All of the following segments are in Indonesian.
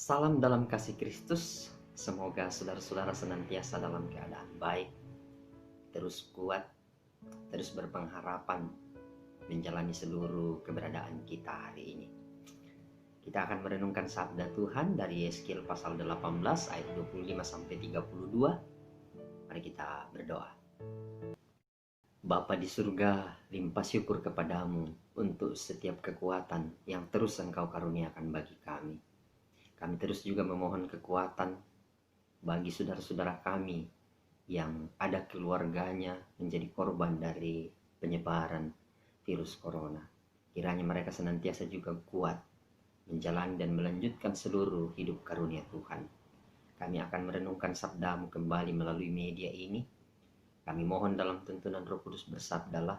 Salam dalam kasih Kristus. Semoga saudara-saudara senantiasa dalam keadaan baik, terus kuat, terus berpengharapan menjalani seluruh keberadaan kita hari ini. Kita akan merenungkan sabda Tuhan dari Yeskiel pasal 18 ayat 25-32. Mari kita berdoa. Bapa di surga, limpah syukur kepadamu untuk setiap kekuatan yang terus Engkau karuniakan bagi kami. Kami terus juga memohon kekuatan bagi saudara-saudara kami yang ada keluarganya menjadi korban dari penyebaran virus corona. Kiranya mereka senantiasa juga kuat menjalani dan melanjutkan seluruh hidup karunia Tuhan. Kami akan merenungkan sabdamu kembali melalui media ini. Kami mohon dalam tuntunan Roh Kudus bersabdalah,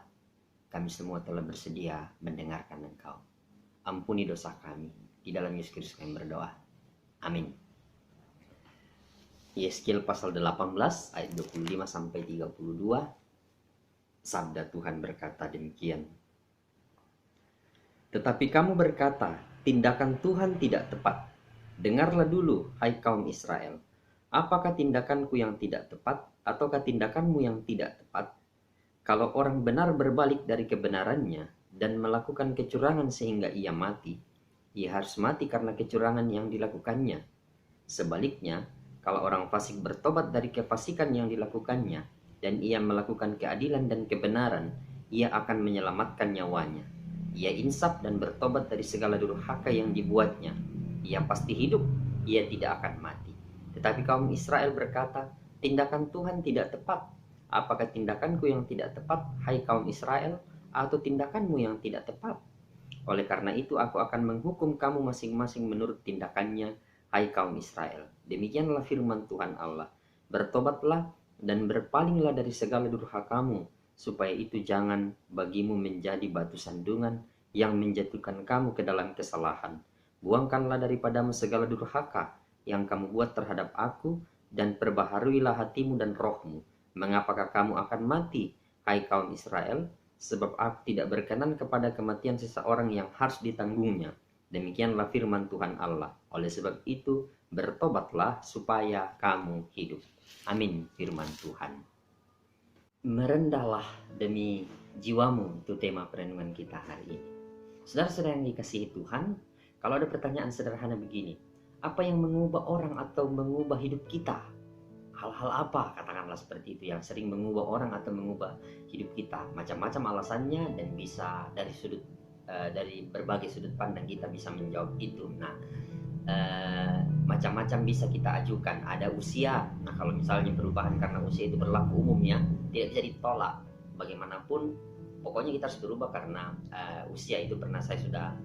kami semua telah bersedia mendengarkan Engkau. Ampuni dosa kami, di dalam Yesus Kristus kami berdoa. Amin. Yeskiel pasal 18 ayat 25-32. Sabda Tuhan berkata demikian. Tetapi kamu berkata, tindakan Tuhan tidak tepat. Dengarlah dulu, hai kaum Israel. Apakah tindakanku yang tidak tepat, ataukah tindakanmu yang tidak tepat? Kalau orang benar berbalik dari kebenarannya dan melakukan kecurangan sehingga ia mati, ia harus mati karena kecurangan yang dilakukannya. Sebaliknya, kalau orang fasik bertobat dari kefasikan yang dilakukannya, dan ia melakukan keadilan dan kebenaran, ia akan menyelamatkan nyawanya. Ia insaf dan bertobat dari segala durhaka yang dibuatnya. Ia pasti hidup, ia tidak akan mati. Tetapi kaum Israel berkata, tindakan Tuhan tidak tepat. Apakah tindakanku yang tidak tepat, hai kaum Israel, atau tindakanmu yang tidak tepat? Oleh karena itu aku akan menghukum kamu masing-masing menurut tindakannya, hai kaum Israel. Demikianlah firman Tuhan Allah. Bertobatlah dan berpalinglah dari segala durhakamu, supaya itu jangan bagimu menjadi batu sandungan yang menjatuhkan kamu ke dalam kesalahan. Buangkanlah daripadamu segala durhaka yang kamu buat terhadap aku, dan perbaharuilah hatimu dan rohmu. Mengapakah kamu akan mati, hai kaum Israel? Sebab aku tidak berkenan kepada kematian seseorang yang harus ditanggungnya. Demikianlah firman Tuhan Allah. Oleh sebab itu, bertobatlah supaya kamu hidup. Amin, firman Tuhan. Merendahlah demi jiwamu, itu tema perenungan kita hari ini. Saudara-saudara yang dikasihi Tuhan, kalau ada pertanyaan sederhana begini, apa yang mengubah orang atau mengubah hidup kita? Hal-hal apa, katakanlah seperti itu, yang sering mengubah orang atau mengubah hidup kita? Macam-macam alasannya, dan bisa dari berbagai sudut pandang kita bisa menjawab itu. Nah, macam-macam bisa kita ajukan. Ada usia. Nah, kalau misalnya perubahan karena usia itu berlaku umumnya, tidak bisa ditolak. Bagaimanapun, pokoknya kita harus berubah karena usia. Itu pernah saya sudah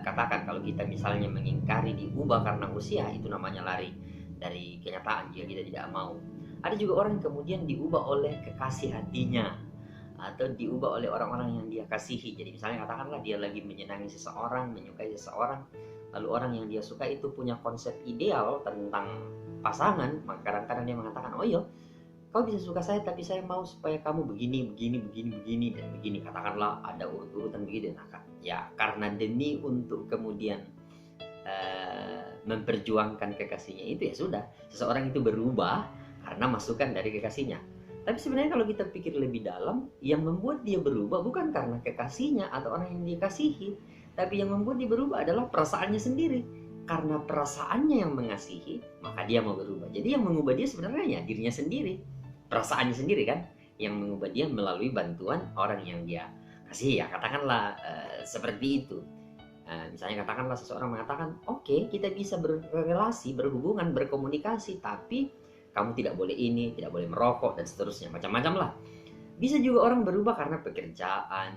katakan, kalau kita misalnya mengingkari diubah karena usia, itu namanya lari dari kenyataan jika kita tidak mau. Ada juga orang yang kemudian diubah oleh kekasih hatinya, atau diubah oleh orang-orang yang dia kasihi. Jadi misalnya katakanlah dia lagi menyenangi seseorang, menyukai seseorang, lalu orang yang dia suka itu punya konsep ideal tentang pasangan, maka kadang-kadang dia mengatakan, oh iya, kau bisa suka saya, tapi saya mau supaya kamu begini, dan begini. Katakanlah ada urut-urutan begitu. Nah, ya karena demi untuk kemudian memperjuangkan kekasihnya itu, ya sudah, seseorang itu berubah karena masukan dari kekasihnya. Tapi sebenarnya kalau kita pikir lebih dalam, yang membuat dia berubah bukan karena kekasihnya atau orang yang dia kasihi, tapi yang membuat dia berubah adalah perasaannya sendiri. Karena perasaannya yang mengasihi, maka dia mau berubah. Jadi yang mengubah dia sebenarnya ya dirinya sendiri, perasaannya sendiri kan, yang mengubah dia melalui bantuan orang yang dia kasihi. Ya katakanlah seperti itu. Misalnya katakanlah seseorang mengatakan, oke, kita bisa berrelasi, berhubungan, berkomunikasi, tapi kamu tidak boleh ini, tidak boleh merokok, dan seterusnya. Macam-macam lah. Bisa juga orang berubah karena pekerjaan,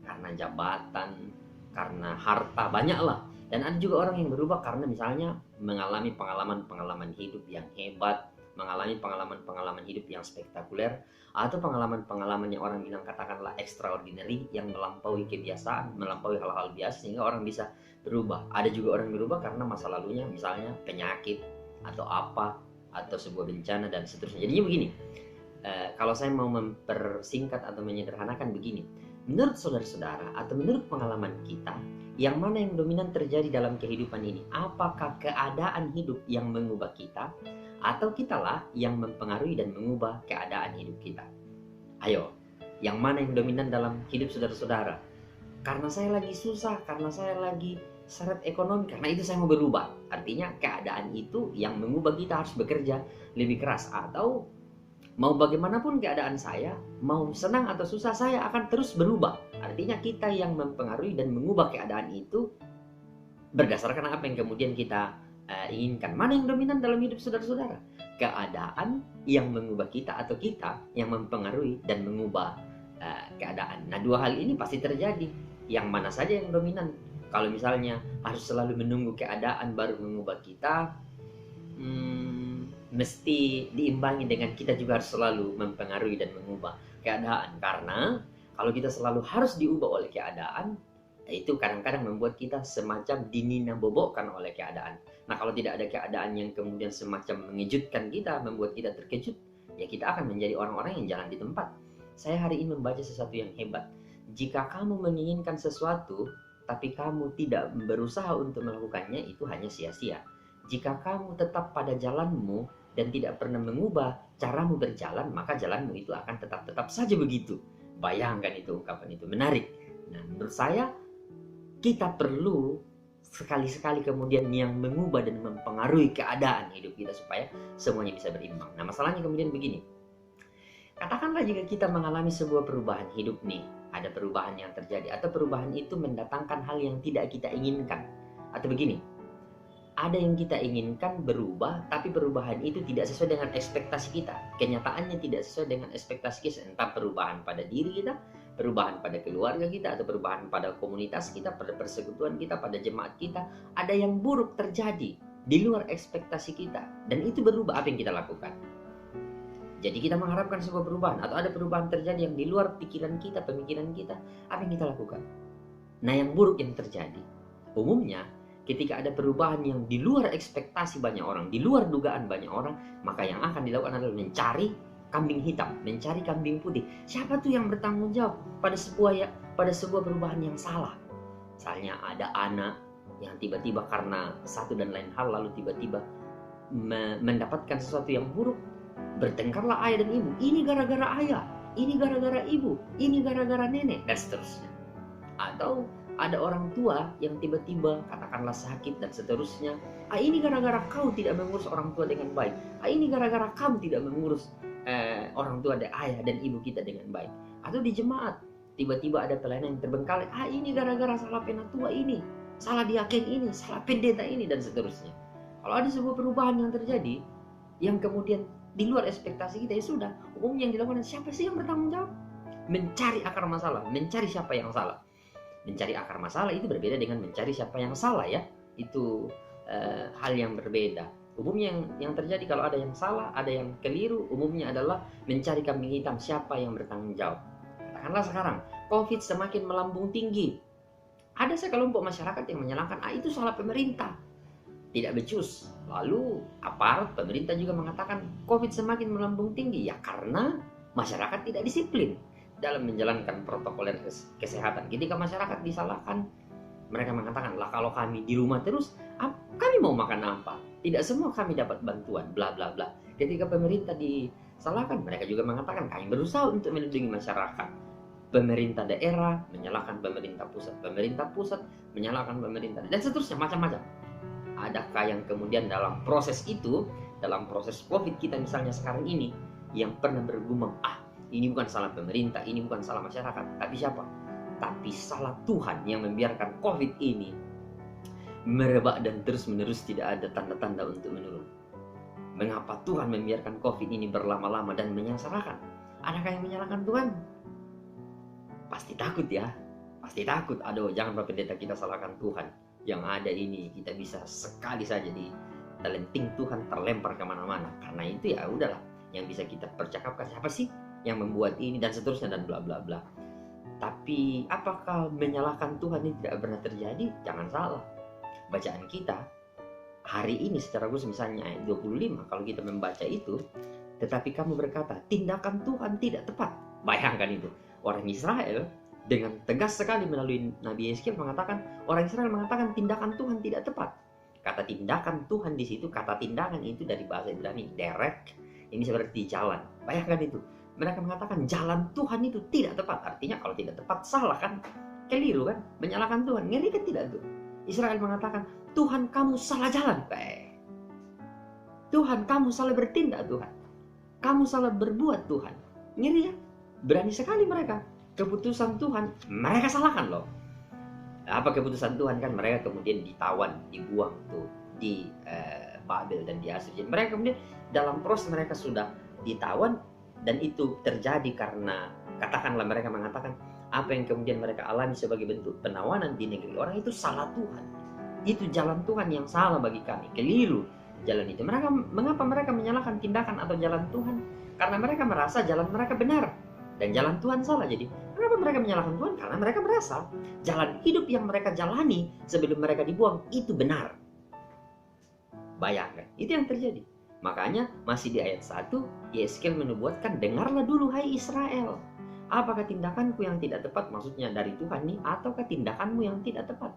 karena jabatan, karena harta, banyak lah. Dan ada juga orang yang berubah karena misalnya mengalami pengalaman-pengalaman hidup yang hebat, mengalami pengalaman-pengalaman hidup yang spektakuler, atau pengalaman-pengalaman yang orang bilang katakanlah extraordinary, yang melampaui kebiasaan, melampaui hal-hal biasa, sehingga orang bisa berubah. Ada juga orang yang berubah karena masa lalunya misalnya penyakit atau apa, atau sebuah bencana dan seterusnya. Jadinya begini, kalau saya mau mempersingkat atau menyederhanakan begini, menurut saudara-saudara atau menurut pengalaman kita, Yang mana yang dominan terjadi dalam kehidupan ini? Apakah keadaan hidup yang mengubah kita, atau kitalah yang mempengaruhi dan mengubah keadaan hidup kita? Ayo, yang mana yang dominan dalam hidup saudara-saudara? Karena saya lagi susah, karena saya lagi seret ekonomi, karena itu saya mau berubah. Artinya keadaan itu yang mengubah kita harus bekerja lebih keras. Atau mau bagaimanapun keadaan saya, mau senang atau susah, saya akan terus berubah. Artinya kita yang mempengaruhi dan mengubah keadaan itu berdasarkan apa yang kemudian kita inginkan. Mana yang dominan dalam hidup saudara-saudara? Keadaan yang mengubah kita atau kita yang mempengaruhi dan mengubah keadaan. Nah, dua hal ini pasti terjadi. Yang mana saja yang dominan? Kalau misalnya harus selalu menunggu keadaan baru mengubah kita, mesti diimbangi dengan kita juga harus selalu mempengaruhi dan mengubah keadaan. Karena kalau kita selalu harus diubah oleh keadaan, itu kadang-kadang membuat kita semacam dinina-bobokkan oleh keadaan. Nah, kalau tidak ada keadaan yang kemudian semacam mengejutkan kita, membuat kita terkejut, ya kita akan menjadi orang-orang yang jalan di tempat. Saya hari ini membaca sesuatu yang hebat. Jika kamu menginginkan sesuatu, tapi kamu tidak berusaha untuk melakukannya, itu hanya sia-sia. Jika kamu tetap pada jalanmu dan tidak pernah mengubah caramu berjalan, maka jalanmu itu akan tetap saja begitu. Bayangkan itu, ungkapan itu menarik. Nah, menurut saya kita perlu sekali-sekali kemudian yang mengubah dan mempengaruhi keadaan hidup kita supaya semuanya bisa berimbang. Nah, masalahnya kemudian begini. Katakanlah jika kita mengalami sebuah perubahan hidup nih, ada perubahan yang terjadi, atau perubahan itu mendatangkan hal yang tidak kita inginkan. Atau begini, ada yang kita inginkan berubah, tapi perubahan itu tidak sesuai dengan ekspektasi kita. Kenyataannya tidak sesuai dengan ekspektasi kita, entah perubahan pada diri kita, perubahan pada keluarga kita, atau perubahan pada komunitas kita, pada persekutuan kita, pada jemaat kita. Ada yang buruk terjadi di luar ekspektasi kita, dan itu berubah. Apa yang kita lakukan? Jadi kita mengharapkan sebuah perubahan, atau ada perubahan terjadi yang di luar pikiran kita, pemikiran kita. Apa yang kita lakukan? Nah, yang buruk yang terjadi, umumnya ketika ada perubahan yang di luar ekspektasi banyak orang, di luar dugaan banyak orang, maka yang akan dilakukan adalah mencari kambing hitam, mencari kambing putih. Siapa tuh yang bertanggung jawab pada sebuah perubahan yang salah? Misalnya ada anak yang tiba-tiba karena satu dan lain hal lalu tiba-tiba mendapatkan sesuatu yang buruk. Bertengkarlah ayah dan ibu. Ini gara-gara ayah, ini gara-gara ibu, ini gara-gara nenek, dan seterusnya. Atau ada orang tua yang tiba-tiba katakanlah sakit dan seterusnya. Ini gara-gara kau tidak mengurus orang tua dengan baik. Ini gara-gara kamu tidak mengurus orang tua dan ayah dan ibu kita dengan baik. Atau di jemaat tiba-tiba ada pelayanan yang terbengkalai. Ini gara-gara salah penatua ini, salah diaken ini, salah pendeta ini, dan seterusnya. Kalau ada sebuah perubahan yang terjadi yang kemudian di luar ekspektasi kita, ya sudah, umumnya yang dilakukan siapa sih yang bertanggung jawab? Mencari akar masalah, mencari siapa yang salah. Mencari akar masalah itu berbeda dengan mencari siapa yang salah, ya. Itu hal yang berbeda. Umumnya yang terjadi kalau ada yang salah, ada yang keliru, umumnya adalah mencari kambing hitam, siapa yang bertanggung jawab. Katakanlah sekarang COVID semakin melambung tinggi. Ada sekelompok masyarakat yang menyalahkan, itu salah pemerintah, tidak becus. Lalu aparat pemerintah juga mengatakan COVID semakin melambung tinggi, ya karena masyarakat tidak disiplin dalam menjalankan protokol kesehatan. Ketika masyarakat disalahkan, mereka mengatakan, lah kalau kami di rumah terus, kami mau makan apa? Tidak semua kami dapat bantuan, bla bla bla. Ketika pemerintah disalahkan, mereka juga mengatakan kami berusaha untuk melindungi masyarakat. Pemerintah daerah menyalahkan pemerintah pusat menyalahkan pemerintah, dan seterusnya, macam-macam. Adakah yang kemudian dalam proses itu, dalam proses COVID kita misalnya sekarang ini, yang pernah bergumam, ini bukan salah pemerintah, ini bukan salah masyarakat, tapi siapa? Tapi salah Tuhan yang membiarkan COVID ini merebak dan terus-menerus tidak ada tanda-tanda untuk menurun. Mengapa Tuhan membiarkan COVID ini berlama-lama dan menyengsarakan? Adakah yang menyalahkan Tuhan? Pasti takut, ya. Pasti takut. Aduh, jangan Bapak Pendeta kita salahkan Tuhan. Yang ada ini kita bisa sekali saja ditelenting Tuhan, terlempar kemana-mana. Karena itu ya udahlah, yang bisa kita percakapkan siapa sih yang membuat ini dan seterusnya dan bla bla bla. Tapi apakah menyalahkan Tuhan ini tidak pernah terjadi? Jangan salah. Bacaan kita hari ini secara khusus misalnya ayat 25, kalau kita membaca itu, tetapi kamu berkata tindakan Tuhan tidak tepat. Bayangkan itu, orang Israel dengan tegas sekali melalui Nabi Yeskiel mengatakan, orang Israel mengatakan tindakan Tuhan tidak tepat. Kata tindakan Tuhan di situ, kata tindakan itu dari bahasa Ibrani derek, ini seperti jalan. Bayangkan itu. Mereka mengatakan jalan Tuhan itu tidak tepat. Artinya kalau tidak tepat salah kan, keliru kan, menyalahkan Tuhan. Ngeri kan tidak tuh? Israel mengatakan, Tuhan kamu salah jalan. Tuhan kamu salah bertindak Tuhan. Kamu salah berbuat Tuhan. Ngeri ya? Berani sekali mereka. Keputusan Tuhan mereka salahkan loh. Apa keputusan Tuhan kan? Mereka kemudian ditawan, dibuang tuh di Babel dan di Asyur. Jadi mereka kemudian dalam proses mereka sudah ditawan, dan itu terjadi karena katakanlah mereka mengatakan apa yang kemudian mereka alami sebagai bentuk penawanan di negeri orang itu salah Tuhan. Itu jalan Tuhan yang salah bagi kami, keliru jalan itu. Mengapa mereka menyalahkan tindakan atau jalan Tuhan? Karena mereka merasa jalan mereka benar dan jalan Tuhan salah. Jadi kenapa mereka menyalahkan Tuhan? Karena mereka merasa jalan hidup yang mereka jalani sebelum mereka dibuang itu benar. Bayangkan, itu yang terjadi. Makanya masih di ayat 1, Yeskiel menubuatkan, dengarlah dulu hai Israel. Apakah tindakanku yang tidak tepat, maksudnya dari Tuhan nih, ataukah tindakanmu yang tidak tepat?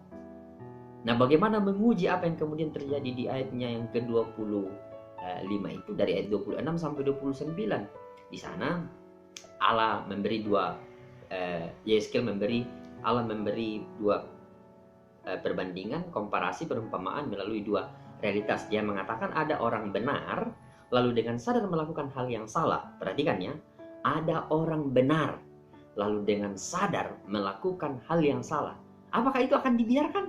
Nah, bagaimana menguji apa yang kemudian terjadi di ayatnya yang ke-25 itu, dari ayat 26 sampai 29. Di sana Allah memberi Allah memberi dua perbandingan, komparasi, perumpamaan melalui dua realitas. Dia mengatakan ada orang benar, lalu dengan sadar melakukan hal yang salah. Perhatikan ya, ada orang benar, lalu dengan sadar melakukan hal yang salah. Apakah itu akan dibiarkan?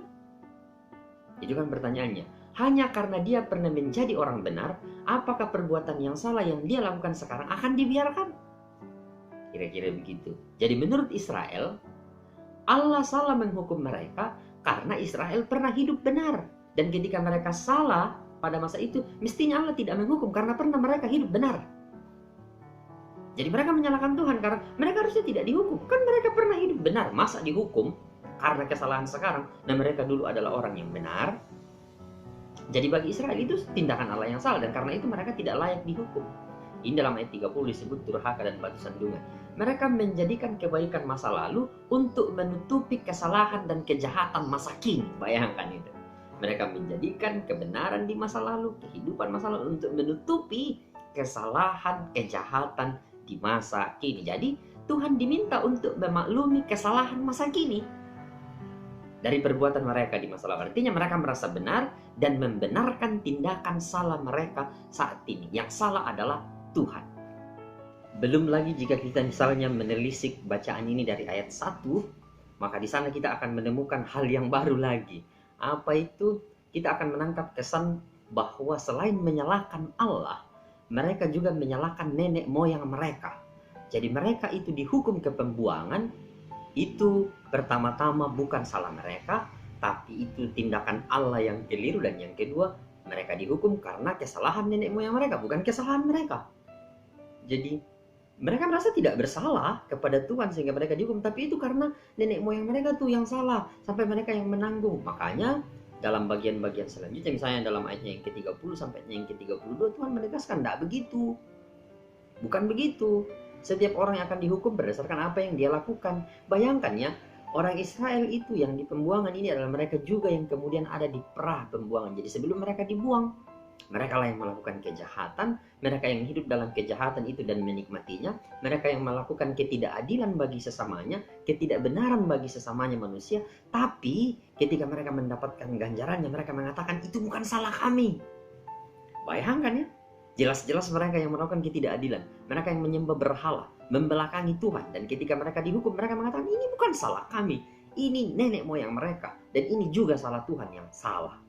Itu kan pertanyaannya. Hanya karena dia pernah menjadi orang benar, apakah perbuatan yang salah yang dia lakukan sekarang akan dibiarkan? Kira-kira begitu. Jadi menurut Israel, Allah salah menghukum mereka karena Israel pernah hidup benar. Dan ketika mereka salah pada masa itu, mestinya Allah tidak menghukum karena pernah mereka hidup benar. Jadi mereka menyalahkan Tuhan karena mereka harusnya tidak dihukum. Kan mereka pernah hidup benar, masa dihukum karena kesalahan sekarang? Nah, mereka dulu adalah orang yang benar. Jadi bagi Israel itu tindakan Allah yang salah, dan karena itu mereka tidak layak dihukum. Ini dalam ayat 30 disebut durhaka dan batu sandungan. Mereka menjadikan kebaikan masa lalu untuk menutupi kesalahan dan kejahatan masa kini. Bayangkan itu. Mereka menjadikan kebenaran di masa lalu, kehidupan masa lalu untuk menutupi kesalahan, kejahatan di masa kini. Jadi Tuhan diminta untuk memaklumi kesalahan masa kini dari perbuatan mereka di masa lalu. Artinya mereka merasa benar dan membenarkan tindakan salah mereka saat ini. Yang salah adalah Tuhan. Belum lagi jika kita misalnya menelisik bacaan ini dari ayat 1, maka di sana kita akan menemukan hal yang baru lagi. Apa itu? Kita akan menangkap kesan bahwa selain menyalahkan Allah, mereka juga menyalahkan nenek moyang mereka. Jadi mereka itu dihukum ke pembuangan. Itu pertama-tama bukan salah mereka, tapi itu tindakan Allah yang keliru. Dan yang kedua, mereka dihukum karena kesalahan nenek moyang mereka, bukan kesalahan mereka. Jadi mereka merasa tidak bersalah kepada Tuhan sehingga mereka dihukum, tapi itu karena nenek moyang mereka tuh yang salah, sampai mereka yang menanggung. Makanya dalam bagian-bagian selanjutnya, misalnya dalam ayatnya yang ke-30 sampai yang ke-32, Tuhan menegaskan tidak begitu. Bukan begitu. Setiap orang yang akan dihukum berdasarkan apa yang dia lakukan. Bayangkan ya, orang Israel itu yang di pembuangan ini adalah mereka juga yang kemudian ada di perah pembuangan. Jadi sebelum mereka dibuang, mereka lah yang melakukan kejahatan, mereka yang hidup dalam kejahatan itu dan menikmatinya, mereka yang melakukan ketidakadilan bagi sesamanya, ketidakbenaran bagi sesamanya manusia. Tapi ketika mereka mendapatkan ganjarannya, mereka mengatakan itu bukan salah kami. Bayangkan ya, jelas-jelas mereka yang melakukan ketidakadilan, mereka yang menyembah berhala, membelakangi Tuhan. Dan ketika mereka dihukum, mereka mengatakan ini bukan salah kami, ini nenek moyang mereka, dan ini juga salah Tuhan yang salah.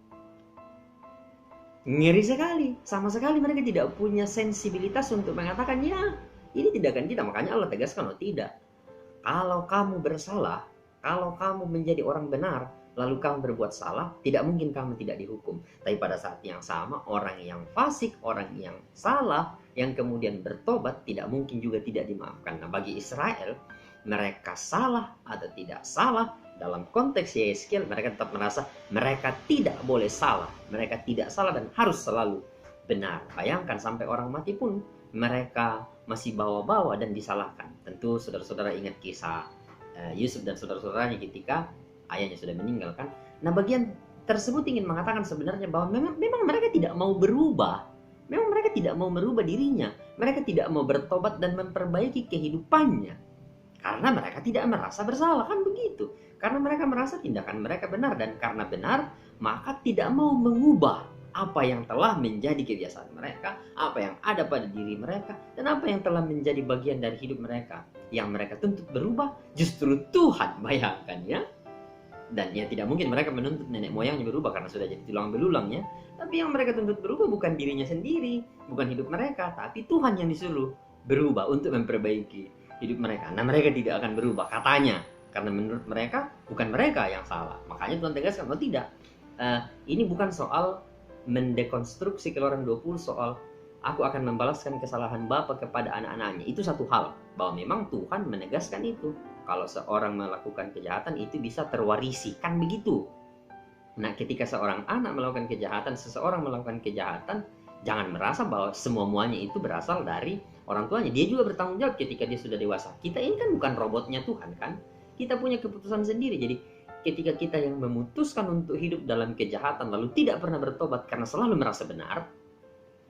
Ngeri sekali, sama sekali mereka tidak punya sensibilitas untuk mengatakan ya ini tindakan kita. Makanya Allah tegaskan, oh tidak, kalau kamu bersalah, kalau kamu menjadi orang benar lalu kamu berbuat salah, tidak mungkin kamu tidak dihukum. Tapi pada saat yang sama, orang yang fasik, orang yang salah, yang kemudian bertobat, tidak mungkin juga tidak dimaafkan. Nah, bagi Israel, mereka salah atau tidak salah, dalam konteks Yeskiel, mereka tetap merasa mereka tidak boleh salah. Mereka tidak salah dan harus selalu benar. Bayangkan sampai orang mati pun mereka masih bawa-bawa dan disalahkan. Tentu saudara-saudara ingat kisah Yusuf dan saudara-saudaranya ketika ayahnya sudah meninggal kan. Nah, bagian tersebut ingin mengatakan sebenarnya bahwa memang mereka tidak mau berubah. Memang mereka tidak mau merubah dirinya. Mereka tidak mau bertobat dan memperbaiki kehidupannya. Karena mereka tidak merasa bersalah, kan begitu. Karena mereka merasa tindakan mereka benar, dan karena benar, maka tidak mau mengubah apa yang telah menjadi kebiasaan mereka, apa yang ada pada diri mereka, dan apa yang telah menjadi bagian dari hidup mereka. Yang mereka tuntut berubah justru Tuhan, bayangkan ya. Dan ya tidak mungkin mereka menuntut nenek moyangnya berubah karena sudah jadi tulang belulang ya. Tapi yang mereka tuntut berubah bukan dirinya sendiri, bukan hidup mereka, tapi Tuhan yang disuruh berubah untuk memperbaiki hidup mereka. Nah, mereka tidak akan berubah katanya, karena menurut mereka bukan mereka yang salah. Makanya Tuhan tegaskan, oh tidak, ini bukan soal mendekonstruksi Keluaran 20 soal aku akan membalaskan kesalahan Bapa kepada anak-anaknya. Itu satu hal, bahwa memang Tuhan menegaskan itu. Kalau seorang melakukan kejahatan itu bisa terwarisi, kan begitu. Nah, ketika seorang anak melakukan kejahatan, seseorang melakukan kejahatan, jangan merasa bahwa semua-muanya itu berasal dari orang tuanya. Dia juga bertanggung jawab ketika dia sudah dewasa. Kita ini kan bukan robotnya Tuhan kan. Kita punya keputusan sendiri. Jadi ketika kita yang memutuskan untuk hidup dalam kejahatan lalu tidak pernah bertobat karena selalu merasa benar,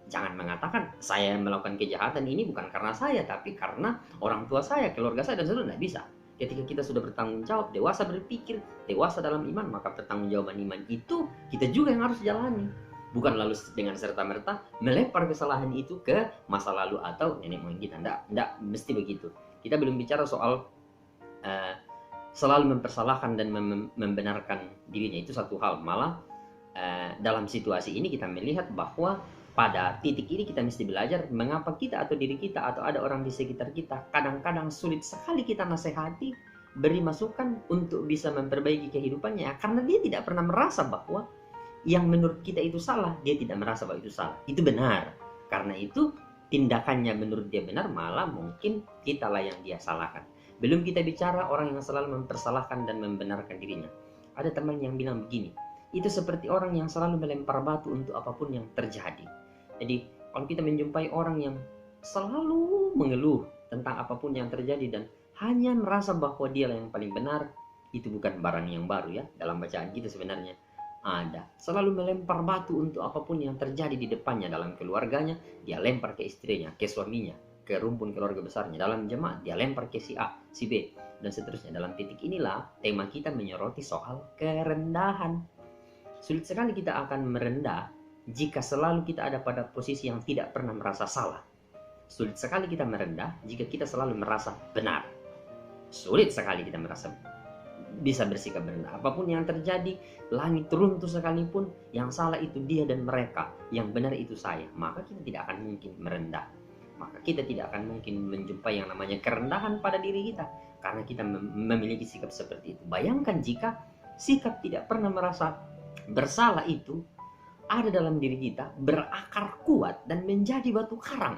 jangan mengatakan saya melakukan kejahatan ini bukan karena saya, tapi karena orang tua saya, keluarga saya, dan seterusnya. Tidak bisa. Ketika kita sudah bertanggung jawab, dewasa berpikir, dewasa dalam iman, maka pertanggungjawaban iman itu kita juga yang harus jalani. Bukan lalu dengan serta-merta melempar kesalahan itu ke masa lalu atau nenek moyang kita. Tidak mesti begitu. Kita belum bicara soal selalu mempersalahkan dan membenarkan dirinya. Itu satu hal. Malah dalam situasi ini kita melihat bahwa pada titik ini kita mesti belajar mengapa kita atau diri kita atau ada orang di sekitar kita kadang-kadang sulit sekali kita nasihati, beri masukan untuk bisa memperbaiki kehidupannya, karena dia tidak pernah merasa bahwa yang menurut kita itu salah. Dia tidak merasa bahwa itu salah, itu benar. Karena itu tindakannya menurut dia benar, malah mungkin kitalah yang dia salahkan. Belum kita bicara orang yang selalu mempersalahkan dan membenarkan dirinya. Ada teman yang bilang begini, itu seperti orang yang selalu melempar batu untuk apapun yang terjadi. Jadi kalau kita menjumpai orang yang selalu mengeluh tentang apapun yang terjadi dan hanya merasa bahwa dia yang paling benar, itu bukan barang yang baru ya. Dalam bacaan kita sebenarnya ada. Selalu melempar batu untuk apapun yang terjadi di depannya. Dalam keluarganya, dia lempar ke istrinya, ke suaminya, ke rumpun keluarga besarnya. Dalam jemaat, dia lempar ke si A, si B, dan seterusnya. Dalam titik inilah tema kita menyoroti soal kerendahan. Sulit sekali kita akan merendah jika selalu kita ada pada posisi yang tidak pernah merasa salah. Sulit sekali kita merendah jika kita selalu merasa benar. Sulit sekali kita merasa bisa bersikap benar. Apapun yang terjadi, langit runtuh sekalipun, yang salah itu dia dan mereka, yang benar itu saya. Maka kita tidak akan mungkin merendah. Maka kita tidak akan mungkin menjumpai yang namanya kerendahan pada diri kita, karena kita memiliki sikap seperti itu. Bayangkan jika sikap tidak pernah merasa bersalah itu ada dalam diri kita, berakar kuat dan menjadi batu karang.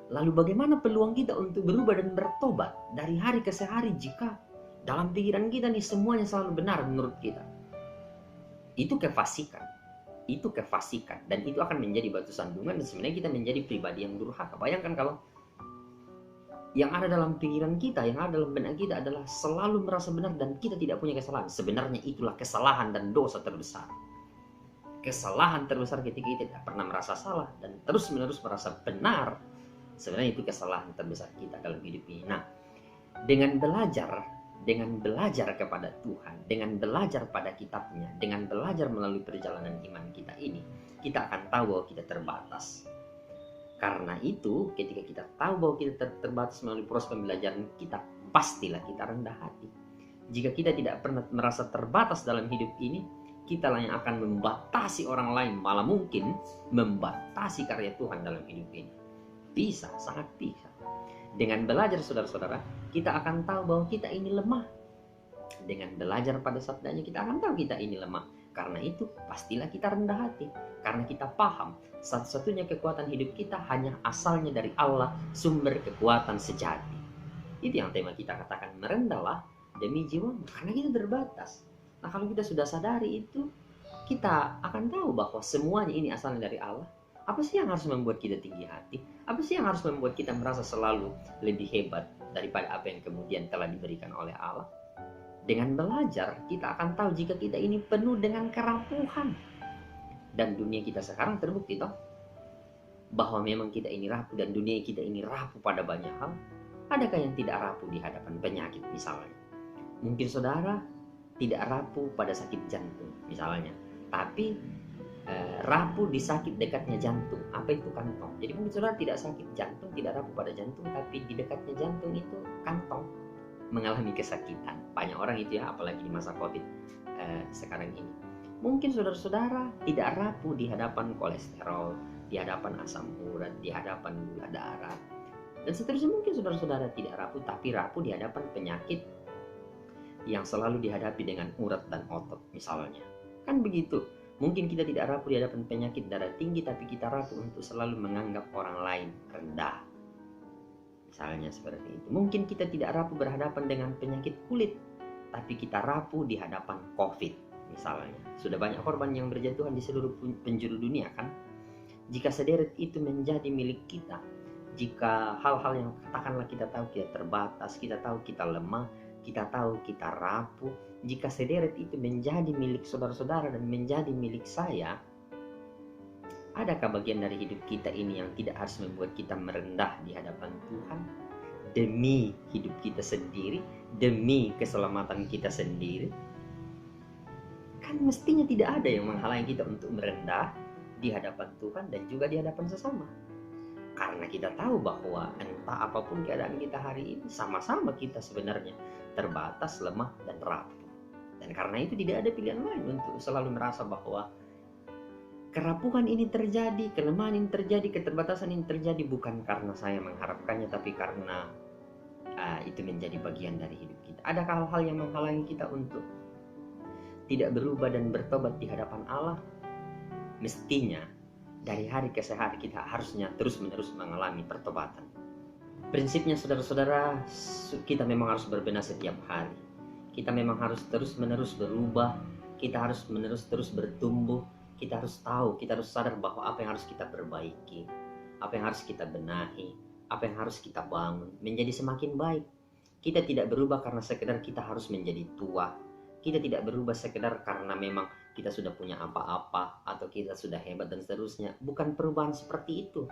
Lalu bagaimana peluang kita untuk berubah dan bertobat dari hari ke hari jika dalam pikiran kita nih semuanya selalu benar menurut kita? Itu kefasikan. Itu kefasikan. Dan itu akan menjadi batu sandungan dan sebenarnya kita menjadi pribadi yang durhaka. Bayangkan kalau yang ada dalam pikiran kita, yang ada dalam benak kita adalah selalu merasa benar dan kita tidak punya kesalahan. Sebenarnya itulah kesalahan dan dosa terbesar. Kesalahan terbesar ketika kita tidak pernah merasa salah dan terus-menerus merasa benar. Sebenarnya itu kesalahan terbesar kita dalam hidup ini. Nah, dengan belajar kepada Tuhan, dengan belajar pada kitabnya, dengan belajar melalui perjalanan iman kita ini, kita akan tahu bahwa kita terbatas. Karena itu, ketika kita tahu bahwa kita terbatas melalui proses pembelajaran kita, pastilah kita rendah hati. Jika kita tidak pernah merasa terbatas dalam hidup ini, kita lah yang akan membatasi orang lain, malah mungkin membatasi karya Tuhan dalam hidup ini. Bisa, sangat bisa. Dengan belajar saudara-saudara, kita akan tahu bahwa kita ini lemah. Dengan belajar pada sabdanya, kita akan tahu kita ini lemah. Karena itu, pastilah kita rendah hati. Karena kita paham, satu-satunya kekuatan hidup kita hanya asalnya dari Allah, sumber kekuatan sejati. Itu yang tema kita katakan, merendahlah demi jiwa, karena kita terbatas. Nah, kalau kita sudah sadari itu, kita akan tahu bahwa semuanya ini asalnya dari Allah. Apa sih yang harus membuat kita tinggi hati? Apa sih yang harus membuat kita merasa selalu lebih hebat daripada apa yang kemudian telah diberikan oleh Allah. Dengan belajar, kita akan tahu jika kita ini penuh dengan kerapuhan. Dan dunia kita sekarang terbukti toh, bahwa memang kita ini rapuh dan dunia kita ini rapuh pada banyak hal. Adakah yang tidak rapuh di hadapan penyakit misalnya? Mungkin saudara tidak rapuh pada sakit jantung misalnya, tapi rapuh di sakit dekatnya jantung. Apa itu kantong? Jadi mungkin saudara tidak sakit jantung, tidak rapuh pada jantung, tapi di dekatnya jantung itu kantong, mengalami kesakitan. Banyak orang itu ya, apalagi di masa COVID sekarang ini. Mungkin saudara-saudara tidak rapuh di hadapan kolesterol, di hadapan asam urat, di hadapan gula darah, dan seterusnya. Mungkin saudara-saudara tidak rapuh, tapi rapuh di hadapan penyakit yang selalu dihadapi dengan urat dan otot misalnya. Kan begitu. Mungkin kita tidak rapuh di hadapan penyakit darah tinggi, tapi kita rapuh untuk selalu menganggap orang lain rendah. Misalnya seperti itu. Mungkin kita tidak rapuh berhadapan dengan penyakit kulit, tapi kita rapuh di hadapan COVID misalnya. Sudah banyak korban yang berjatuhan di seluruh penjuru dunia kan. Jika sederet itu menjadi milik kita, jika hal-hal yang katakanlah kita tahu kita terbatas, kita tahu kita lemah, kita tahu kita rapuh, jika sederet itu menjadi milik saudara-saudara dan menjadi milik saya, adakah bagian dari hidup kita ini yang tidak harus membuat kita merendah di hadapan Tuhan demi hidup kita sendiri, demi keselamatan kita sendiri? Kan mestinya tidak ada yang menghalangi kita untuk merendah di hadapan Tuhan dan juga di hadapan sesama. Karena kita tahu bahwa entah apapun keadaan kita hari ini, sama-sama kita sebenarnya terbatas, lemah, dan rapuh. Dan karena itu tidak ada pilihan lain untuk selalu merasa bahwa kerapuhan ini terjadi, kelemahan ini terjadi, keterbatasan ini terjadi bukan karena saya mengharapkannya, tapi karena itu menjadi bagian dari hidup kita. Adakah hal-hal yang menghalangi kita untuk tidak berubah dan bertobat di hadapan Allah? Mestinya dari hari ke hari kita harusnya terus-menerus mengalami pertobatan. Prinsipnya saudara-saudara, kita memang harus berbenah setiap hari. Kita memang harus terus-menerus berubah, kita harus terus bertumbuh, kita harus tahu, kita harus sadar bahwa apa yang harus kita perbaiki, apa yang harus kita benahi, apa yang harus kita bangun menjadi semakin baik. Kita tidak berubah karena sekedar kita harus menjadi tua. Kita tidak berubah sekedar karena memang kita sudah punya apa-apa atau kita sudah hebat dan seterusnya. Bukan perubahan seperti itu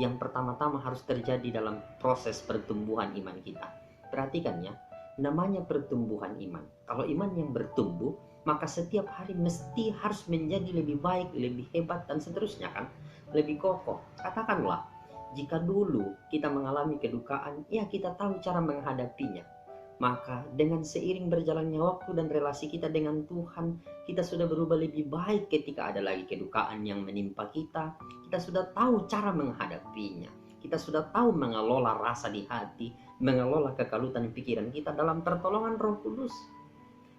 yang pertama-tama harus terjadi dalam proses pertumbuhan iman kita. Perhatikan ya, namanya pertumbuhan iman. Kalau iman yang bertumbuh, maka setiap hari mesti harus menjadi lebih baik, lebih hebat dan seterusnya kan, lebih kokoh. Katakanlah, jika dulu kita mengalami kedukaan, ya kita tahu cara menghadapinya. Maka dengan seiring berjalannya waktu dan relasi kita dengan Tuhan, kita sudah berubah lebih baik ketika ada lagi kedukaan yang menimpa kita. Kita sudah tahu cara menghadapinya. Kita sudah tahu mengelola rasa di hati, mengelola kekalutan pikiran kita dalam pertolongan Roh Kudus.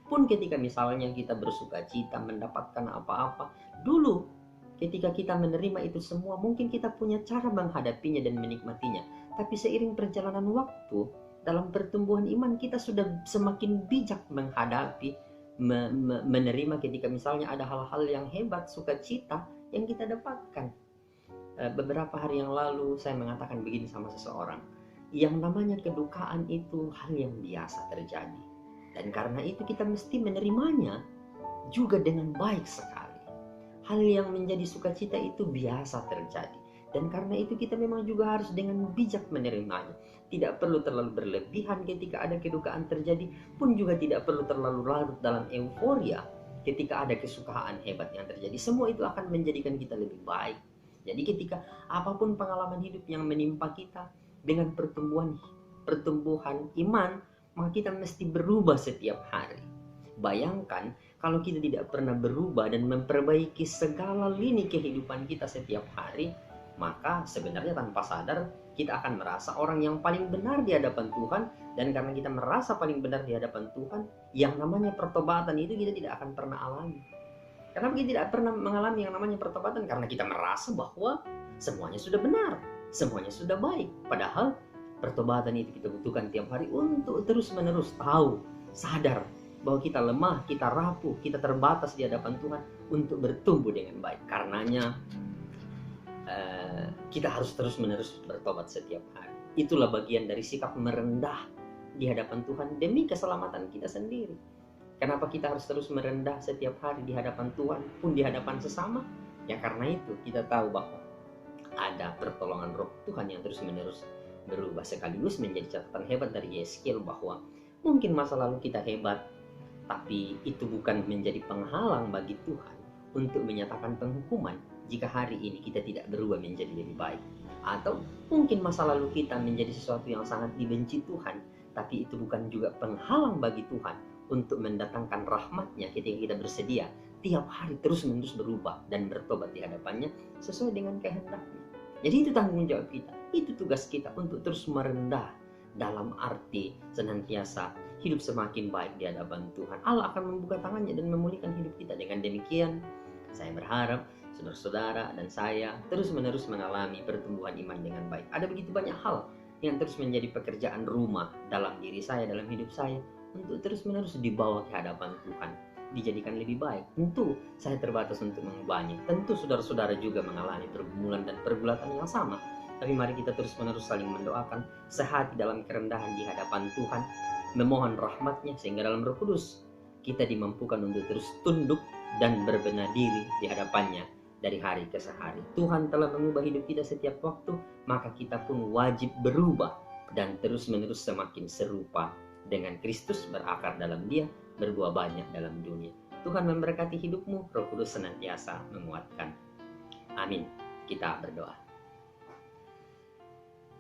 Pun ketika misalnya kita bersuka cita mendapatkan apa-apa, dulu ketika kita menerima itu semua, mungkin kita punya cara menghadapinya dan menikmatinya. Tapi seiring perjalanan waktu, dalam pertumbuhan iman kita sudah semakin bijak menghadapi, menerima ketika misalnya ada hal-hal yang hebat, sukacita yang kita dapatkan. Beberapa hari yang lalu saya mengatakan begini sama seseorang, yang namanya kedukaan itu hal yang biasa terjadi. Dan karena itu kita mesti menerimanya juga dengan baik sekali. Hal yang menjadi sukacita itu biasa terjadi. Dan karena itu kita memang juga harus dengan bijak menerimanya. Tidak perlu terlalu berlebihan ketika ada kedukaan terjadi, pun juga tidak perlu terlalu larut dalam euforia ketika ada kesukaan hebat yang terjadi. Semua itu akan menjadikan kita lebih baik. Jadi ketika apapun pengalaman hidup yang menimpa kita, dengan pertumbuhan iman, maka kita mesti berubah setiap hari. Bayangkan kalau kita tidak pernah berubah dan memperbaiki segala lini kehidupan kita setiap hari, maka sebenarnya tanpa sadar kita akan merasa orang yang paling benar di hadapan Tuhan. Dan karena kita merasa paling benar di hadapan Tuhan, yang namanya pertobatan itu kita tidak akan pernah alami. Kenapa kita tidak pernah mengalami yang namanya pertobatan? Karena kita merasa bahwa semuanya sudah benar, semuanya sudah baik. Padahal pertobatan itu kita butuhkan tiap hari untuk terus-menerus tahu, sadar bahwa kita lemah, kita rapuh, kita terbatas di hadapan Tuhan untuk bertumbuh dengan baik. Karenanya kita harus terus-menerus bertobat setiap hari. Itulah bagian dari sikap merendah di hadapan Tuhan demi keselamatan kita sendiri. Kenapa kita harus terus merendah setiap hari di hadapan Tuhan pun di hadapan sesama? Ya karena itu kita tahu bahwa ada pertolongan Roh Tuhan yang terus-menerus berubah, sekaligus menjadi catatan hebat dari Yeskiel bahwa mungkin masa lalu kita hebat, tapi itu bukan menjadi penghalang bagi Tuhan untuk menyatakan penghukuman jika hari ini kita tidak berubah menjadi lebih baik. Atau mungkin masa lalu kita menjadi sesuatu yang sangat dibenci Tuhan, tapi itu bukan juga penghalang bagi Tuhan untuk mendatangkan rahmat-Nya ketika kita bersedia tiap hari terus-menerus berubah dan bertobat di hadapan-Nya sesuai dengan kehendak-Nya. Jadi itu tanggung jawab kita, itu tugas kita untuk terus merendah dalam arti senantiasa hidup semakin baik di hadapan Tuhan. Allah akan membuka tangannya dan memulihkan hidup kita. Dengan demikian, saya berharap saudara-saudara dan saya terus-menerus mengalami pertumbuhan iman dengan baik. Ada begitu banyak hal yang terus menjadi pekerjaan rumah dalam diri saya, dalam hidup saya, untuk terus-menerus dibawa ke hadapan Tuhan, dijadikan lebih baik. Tentu saya terbatas untuk mengubahnya. Tentu saudara-saudara juga mengalami pergumulan dan pergulatan yang sama. Tapi mari kita terus-menerus saling mendoakan, sehati dalam kerendahan di hadapan Tuhan, memohon rahmat-Nya sehingga dalam Roh Kudus kita dimampukan untuk terus tunduk dan berbenah diri di hadapan-Nya dari hari ke hari. Tuhan telah mengubah hidup kita setiap waktu, maka kita pun wajib berubah dan terus-menerus semakin serupa dengan Kristus, berakar dalam Dia, berbuah banyak dalam dunia. Tuhan memberkati hidupmu, Roh Kudus senantiasa menguatkan. Amin. Kita berdoa.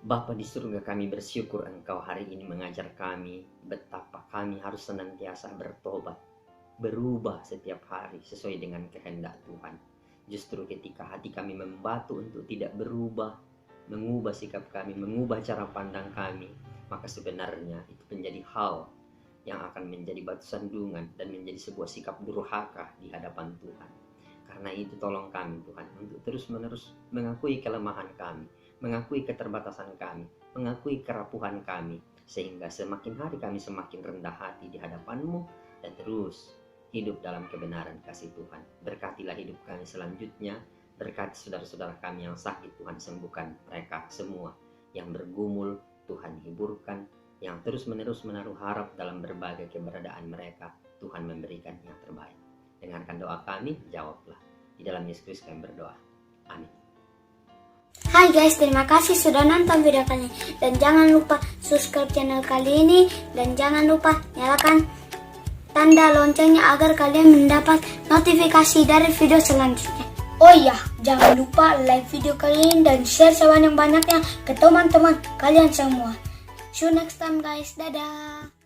Bapa di surga, kami bersyukur Engkau hari ini mengajar kami betapa kami harus senantiasa bertobat, berubah setiap hari sesuai dengan kehendak Tuhan. Justru ketika hati kami membatu untuk tidak berubah, mengubah sikap kami, mengubah cara pandang kami, maka sebenarnya itu menjadi hal yang akan menjadi batu sandungan dan menjadi sebuah sikap durhaka di hadapan Tuhan. Karena itu tolong kami Tuhan untuk terus-menerus mengakui kelemahan kami, mengakui keterbatasan kami, mengakui kerapuhan kami, sehingga semakin hari kami semakin rendah hati di hadapan-Mu dan terus hidup dalam kebenaran kasih Tuhan. Berkatilah hidup kami selanjutnya, berkati saudara-saudara kami yang sakit, Tuhan sembuhkan mereka semua, yang bergumul Tuhan hiburkan, yang terus-menerus menaruh harap dalam berbagai keberadaan mereka, Tuhan memberikan yang terbaik. Dengarkan doa kami, jawablah. Di dalam Yesus Kristus kami berdoa. Amin. Hai guys, terima kasih sudah nonton video kali ini. Dan jangan lupa subscribe channel kali ini. Dan jangan lupa nyalakan tanda loncengnya agar kalian mendapat notifikasi dari video selanjutnya. Oh iya, jangan lupa like video kali ini dan share sebanyak-banyaknya ke teman-teman kalian semua. See you next time guys, dadah.